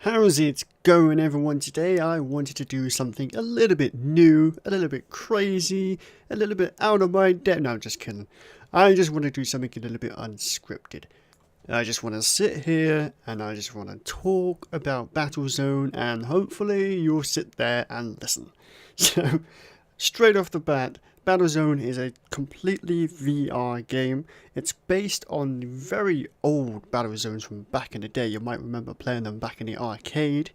How's it going, everyone? Today I wanted to do something a little bit new, a little bit crazy, a little bit out of my depth. No, I'm just kidding. I just want to do something a little bit unscripted. I just want to sit here and I just want to talk about Battlezone, and hopefully you'll sit there and listen. So, straight off the bat, Battlezone is a completely VR game. It's based on very old Battlezones from back in the day. You might remember playing them back in the arcade.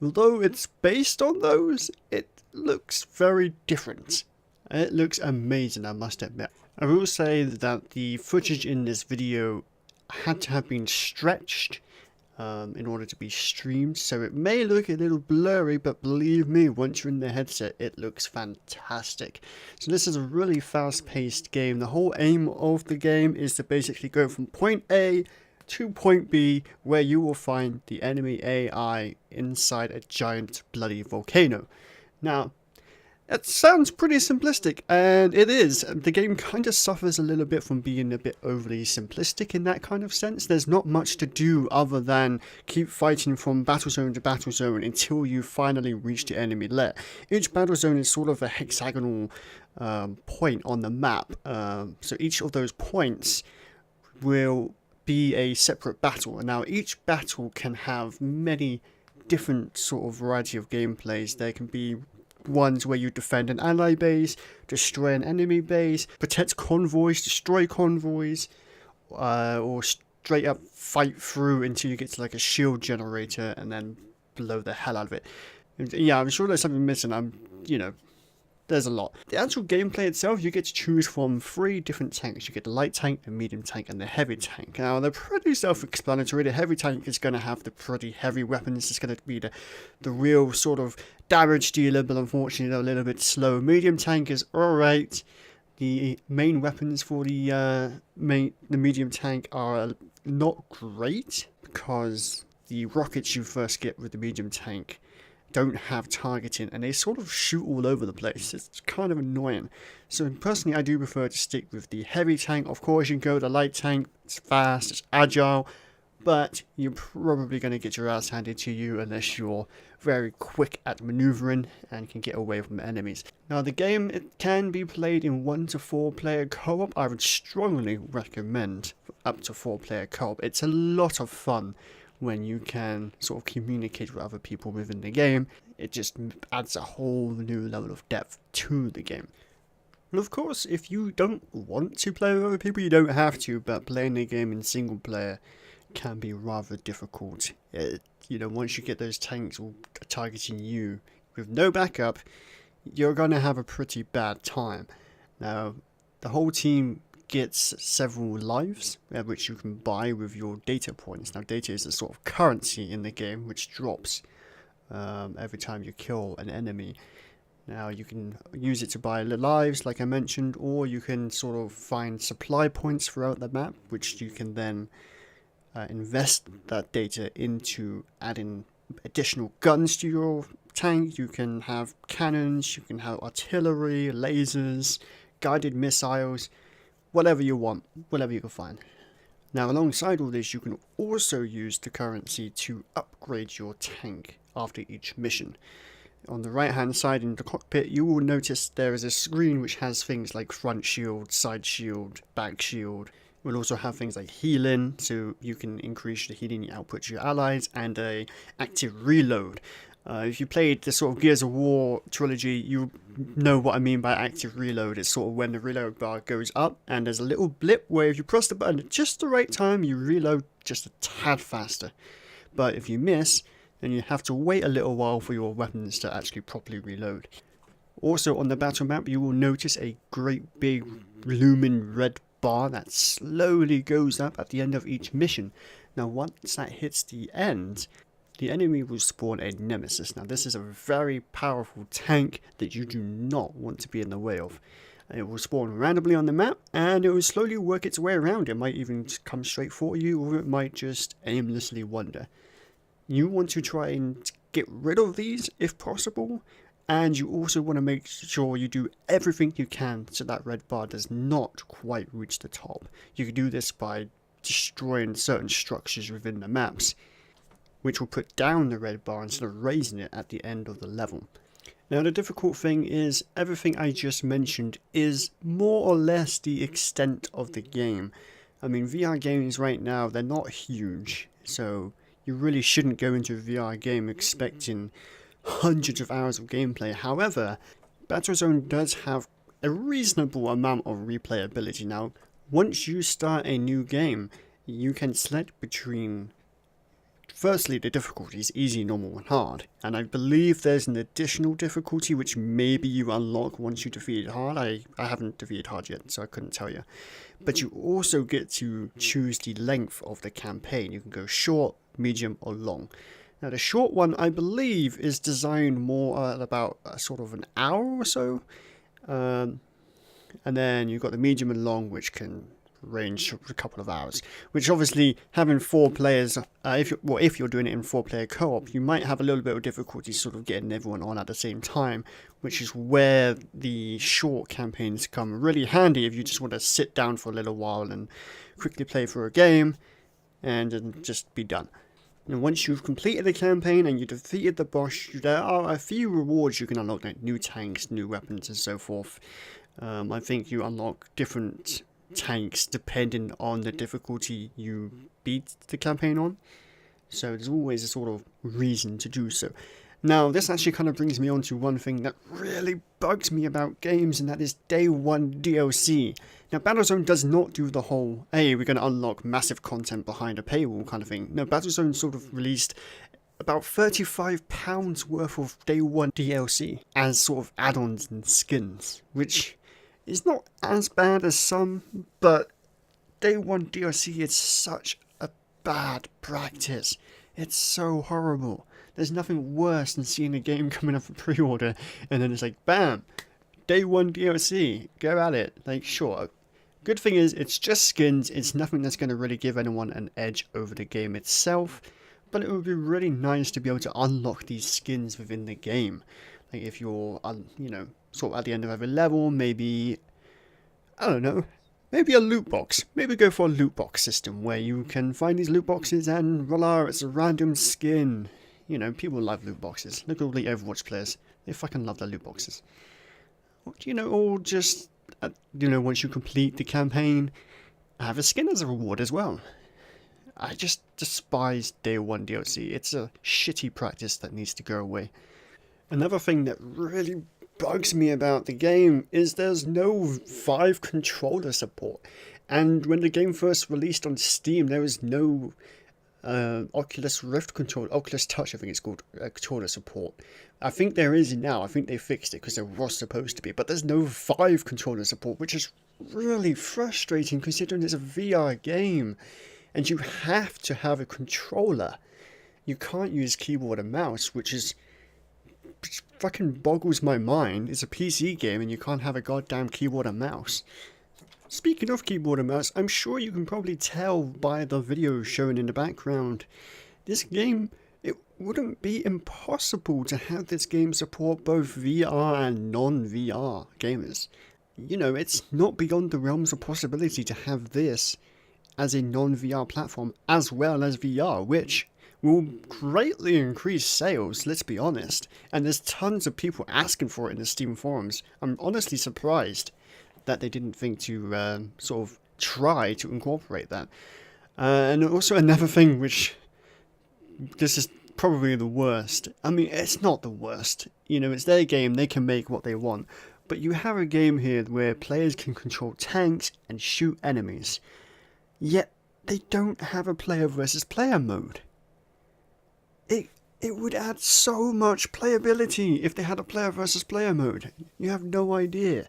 Although it's based on those, it looks very different. It looks amazing, I must admit. I will say that the footage in this video had to have been stretched in order to be streamed, so it may look a little blurry, but believe me, once you're in the headset, it looks fantastic. So this is a really fast-paced game. The whole aim of the game is to basically go from point A to point B, where you will find the enemy AI inside a giant bloody volcano. Now, it sounds pretty simplistic, and it is. The game kind of suffers a little bit from being a bit overly simplistic in that kind of sense. There's not much to do other than keep fighting from battle zone to battle zone until you finally reach the enemy lair. Each battle zone is sort of a hexagonal point on the map, so each of those points will be a separate battle. And now each battle can have many different sort of variety of gameplays. There can be ones where you defend an ally base, destroy an enemy base, protect convoys, destroy convoys, or straight up fight through until you get to like a shield generator and then blow the hell out of it. And yeah, I'm sure there's something missing. There's a lot. The actual gameplay itself, you get to choose from 3 different tanks. You get the light tank, the medium tank, and the heavy tank. Now, they're pretty self-explanatory. The heavy tank is going to have the pretty heavy weapons. It's going to be the real sort of damage dealer, but unfortunately they're a little bit slow. Medium tank is alright. The main weapons for the medium tank are not great, because the rockets you first get with the medium tank don't have targeting, and they sort of shoot all over the place. It's kind of annoying. So personally, I do prefer to stick with the heavy tank. Of course, you can go with the light tank. It's fast, it's agile, but you're probably going to get your ass handed to you unless you're very quick at maneuvering and can get away from enemies. Now, the game, it can be played in 1 to 4 player co-op. I would strongly recommend up to 4 player co-op. It's a lot of fun when you can sort of communicate with other people within the game. It just adds a whole new level of depth to the game. And of course, if you don't want to play with other people, you don't have to, but playing the game in single player can be rather difficult. Once you get those tanks all targeting you with no backup, you're going to have a pretty bad time. Now, the whole team gets several lives, which you can buy with your data points. Now, data is a sort of currency in the game which drops every time you kill an enemy. Now, you can use it to buy lives, like I mentioned, or you can sort of find supply points throughout the map, which you can then invest that data into adding additional guns to your tank. You can have cannons, you can have artillery, lasers, guided missiles, whatever you want, whatever you can find. Now, alongside all this, you can also use the currency to upgrade your tank after each mission. On the right hand side in the cockpit, you will notice there is a screen which has things like front shield, side shield, back shield. It will also have things like healing, so you can increase the healing output to your allies, and a active reload. If you played the sort of Gears of War trilogy, you know what I mean by active reload. It's sort of when the reload bar goes up and there's a little blip where if you press the button at just the right time, you reload just a tad faster. But if you miss, then you have to wait a little while for your weapons to actually properly reload. Also on the battle map, you will notice a great big looming red bar that slowly goes up at the end of each mission. Now, once that hits the end, the enemy will spawn a nemesis. Now, this is a very powerful tank that you do not want to be in the way of. It will spawn randomly on the map, and it will slowly work its way around. It might even come straight for you, or it might just aimlessly wander. You want to try and get rid of these if possible, and you also want to make sure you do everything you can so that red bar does not quite reach the top. You can do this by destroying certain structures within the maps. which will put down the red bar instead of raising it at the end of the level. Now the difficult thing is everything I just mentioned is more or less the extent of the game. I mean, VR games right now, they're not huge, so you really shouldn't go into a VR game expecting hundreds of hours of gameplay. However, Battlezone does have a reasonable amount of replayability. Now, once you start a new game, you can select between, firstly, the difficulties, easy, normal, and hard. And I believe there's an additional difficulty which maybe you unlock once you defeat hard. I haven't defeated hard yet, so I couldn't tell you. But you also get to choose the length of the campaign. You can go short, medium, or long. Now the short one, I believe, is designed more at about sort of an hour or so. And then you've got the medium and long, which can range a couple of hours. Which obviously, having 4 players, if you're doing it in 4-player co-op, you might have a little bit of difficulty sort of getting everyone on at the same time, which is where the short campaigns come really handy if you just want to sit down for a little while and quickly play through a game and then just be done. And once you've completed the campaign and you defeated the boss, there are a few rewards you can unlock, like new tanks, new weapons, and so forth. I think you unlock different tanks depending on the difficulty you beat the campaign on. So there's always a sort of reason to do so. Now, this actually kind of brings me on to one thing that really bugs me about games, and that is day 1 DLC. Now, Battlezone does not do the whole, hey, we're going to unlock massive content behind a paywall kind of thing. No, Battlezone sort of released about £35 worth of day 1 DLC as sort of add-ons and skins, which is not as bad as some, but day 1 DLC is such a bad practice. It's so horrible. There's nothing worse than seeing a game coming up for pre-order and then it's like, bam, day 1 DLC, go at it. Like, sure. Good thing is, it's just skins. It's nothing that's going to really give anyone an edge over the game itself. But it would be really nice to be able to unlock these skins within the game. Like, if you're, sort of at the end of every level, maybe, I don't know, maybe a loot box. Maybe go for a loot box system where you can find these loot boxes and voila, it's a random skin. You know, people love loot boxes. Look at all the Overwatch players. They fucking love their loot boxes. Or just, once you complete the campaign, have a skin as a reward as well. I just despise day 1 DLC. It's a shitty practice that needs to go away. Another thing that really bugs me about the game is there's no Vive controller support. And when the game first released on Steam, there was no Oculus Rift controller, Oculus Touch I think it's called, controller support. I think there is now. I think they fixed it because there was supposed to be, but there's no Vive controller support, which is really frustrating considering it's a VR game and you have to have a controller. You can't use keyboard and mouse, which fucking boggles my mind. It's a PC game and you can't have a goddamn keyboard and mouse. Speaking of keyboard and mouse, I'm sure you can probably tell by the video shown in the background. This game, it wouldn't be impossible to have this game support both VR and non-VR gamers. It's not beyond the realms of possibility to have this as a non-VR platform as well as VR, which will greatly increase sales, let's be honest. And there's tons of people asking for it in the Steam forums. I'm honestly surprised that they didn't think to sort of try to incorporate that. And also another thing which, this is probably the worst. I mean, it's not the worst. It's their game, they can make what they want. But you have a game here where players can control tanks and shoot enemies. Yet, they don't have a player versus player mode. It would add so much playability if they had a player versus player mode. You have no idea.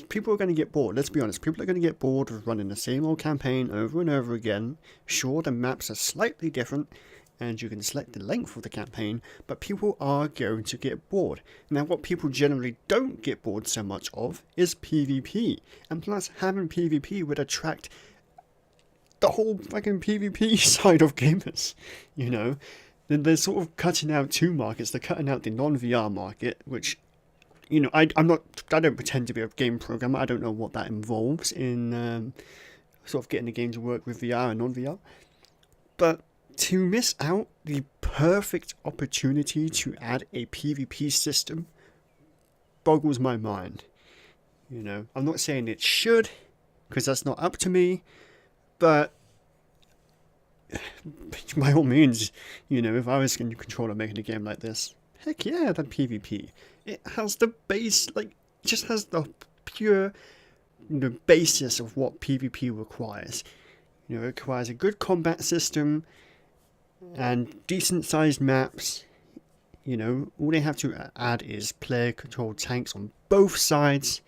People are going to get bored, let's be honest. People are going to get bored of running the same old campaign over and over again. Sure, the maps are slightly different, and you can select the length of the campaign, but people are going to get bored. Now, what people generally don't get bored so much of is PvP. And plus, having PvP would attract the whole fucking PvP side of gamers, Then they're sort of cutting out 2 markets. They're cutting out the non-VR market, which, I don't pretend to be a game programmer. I don't know what that involves in sort of getting the game to work with VR and non-VR. But to miss out the perfect opportunity to add a PvP system boggles my mind. You know, I'm not saying it should, because that's not up to me, but by all means, you know, if I was in control of making a game like this, heck yeah, that PvP. It has the base, like, it just has the pure, you know, basis of what PvP requires. You know, it requires a good combat system and decent sized maps. You know, all they have to add is player controlled tanks on both sides,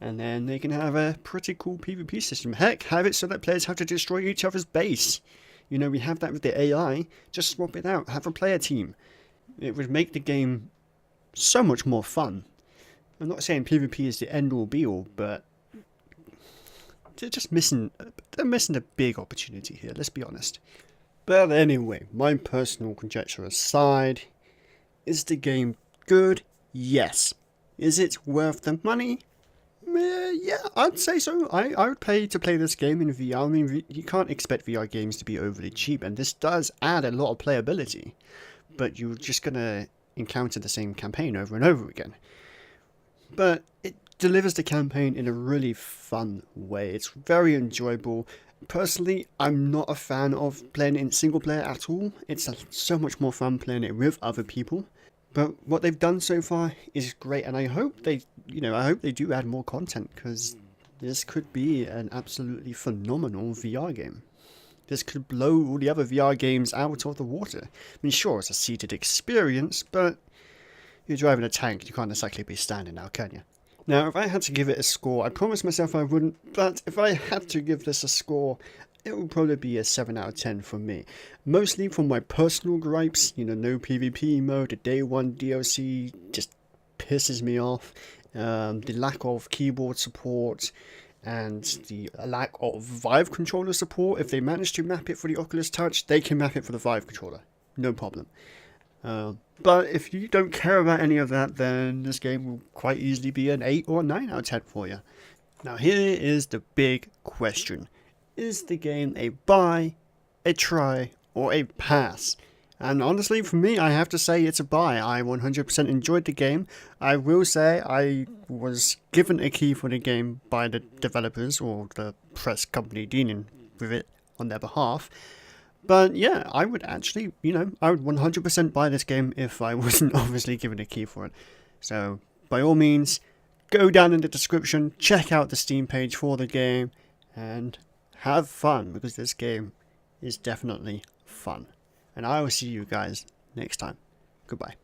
and then they can have a pretty cool PvP system. Heck, have it so that players have to destroy each other's base. You know, we have that with the AI. Just swap it out. Have a player team. It would make the game so much more fun. I'm not saying PvP is the end all be all, but they're missing a big opportunity here, let's be honest. But anyway, my personal conjecture aside, is the game good? Yes. Is it worth the money? Yeah, I'd say so. I would pay to play this game in VR. I mean, you can't expect VR games to be overly cheap, and this does add a lot of playability. But you're just going to encounter the same campaign over and over again. But it delivers the campaign in a really fun way. It's very enjoyable. Personally, I'm not a fan of playing it in single player at all. It's so much more fun playing it with other people. But what they've done so far is great, and I hope they do add more content, because this could be an absolutely phenomenal VR game. This could blow all the other VR games out of the water. I mean, sure, it's a seated experience, but you're driving a tank, you can't exactly be standing now, can you? Now, if I had to give it a score, I promised myself I wouldn't, but if I had to give this a score, it would probably be a 7 out of 10 for me. Mostly from my personal gripes, you know, no PvP mode, the day one DLC just pisses me off. The lack of keyboard support and the lack of Vive controller support. If they manage to map it for the Oculus Touch, they can map it for the Vive controller. No problem. But if you don't care about any of that, then this game will quite easily be an 8 or 9 out of 10 for you. Now here is the big question. Is the game a buy, a try, or a pass? And honestly, for me, I have to say it's a buy. I 100% enjoyed the game. I will say I was given a key for the game by the developers or the press company dealing with it on their behalf. But yeah, I would actually, you know, I would 100% buy this game if I wasn't obviously given a key for it. So by all means, go down in the description, check out the Steam page for the game, and have fun, because this game is definitely fun. And I will see you guys next time. Goodbye.